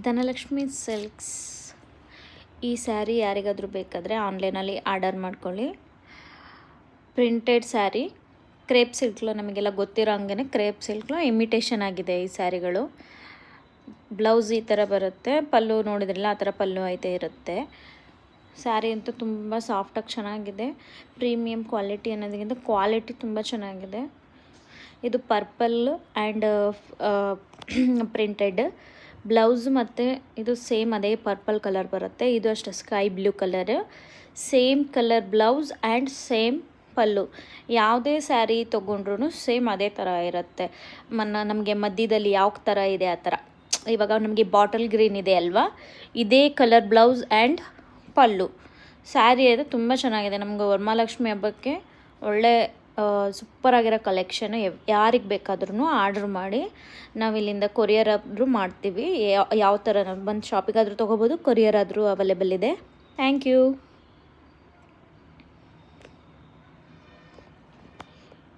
Dhanalakshmi silks ಈ ಸ್ಯಾರಿ ಯಾರಿಗಾದರೂ ಬೇಕಾದರೆ ಆನ್ಲೈನಲ್ಲಿ ಆರ್ಡರ್ ಮಾಡ್ಕೊಳ್ಳಿ. ಪ್ರಿಂಟೆಡ್ ಸ್ಯಾರಿ, ಕ್ರೇಪ್ ಸಿಲ್ಕ್లో ನಮಗೆಲ್ಲ ಗೊತ್ತಿರೋ ಹಂಗೆ ಕ್ರೇಪ್ ಸಿಲ್ಕ್లో ಇಮಿಟೇಷನ್ ಆಗಿದೆ ಈ ಸ್ಯಾರಿಗಳು. ಬ್ಲೌಸ್ ಈ ಥರ ಬರುತ್ತೆ, ಪಲ್ಲು ನೋಡಿದ್ರಲ್ಲ ಆ ಥರ ಪಲ್ಲು ಐತೆ ಇರುತ್ತೆ. ಸ್ಯಾರಿ ಅಂತೂ ತುಂಬ ಸಾಫ್ಟಾಗಿ ಚೆನ್ನಾಗಿದೆ. ಪ್ರೀಮಿಯಂ ಕ್ವಾಲಿಟಿ ಅನ್ನೋದಕ್ಕಿಂತ ಕ್ವಾಲಿಟಿ ತುಂಬ ಚೆನ್ನಾಗಿದೆ. ಇದು ಪರ್ಪಲ್ ಆ್ಯಂಡ್ ಪ್ರಿಂಟೆಡ್ ಬ್ಲೌಸ್ ಮತ್ತು ಇದು ಸೇಮ್ ಅದೇ ಪರ್ಪಲ್ ಕಲರ್ ಬರುತ್ತೆ. ಇದು ಅಷ್ಟೇ sky blue colour, same colour blouse and same pallu. ಯಾವುದೇ ಸ್ಯಾರಿ ತೊಗೊಂಡ್ರೂ ಸೇಮ್ ಅದೇ ಥರ ಇರುತ್ತೆ. ನಮಗೆ ಮಧ್ಯದಲ್ಲಿ ಯಾವ ಥರ ಇದೆ ಆ ಥರ. ಇವಾಗ ನಮಗೆ ಬಾಟಲ್ ಗ್ರೀನ್ ಇದೆ ಅಲ್ವಾ, ಇದೇ ಕಲರ್ ಬ್ಲೌಸ್ ಆ್ಯಂಡ್ ಪಲ್ಲು. ಸ್ಯಾರಿ ಅದು ತುಂಬ ಚೆನ್ನಾಗಿದೆ. ನಮಗೆ ವರಮಹಾಲಕ್ಷ್ಮಿ ಹಬ್ಬಕ್ಕೆ ಒಳ್ಳೆ ಸೂಪರಾಗಿರೋ ಕಲೆಕ್ಷನು. ಯಾರಿಗೆ ಬೇಕಾದ್ರೂ ಆರ್ಡ್ರ್ ಮಾಡಿ, ನಾವು ಇಲ್ಲಿಂದ ಕೊರಿಯರ್ ಆದರೂ ಮಾಡ್ತೀವಿ. ಯಾವ ಥರ ಬಂದು ಶಾಪಿಗಾದರೂ ತೊಗೋಬೋದು, ಕೊರಿಯರ್ ಆದರೂ ಅವೈಲೇಬಲ್ ಇದೆ. Thank you.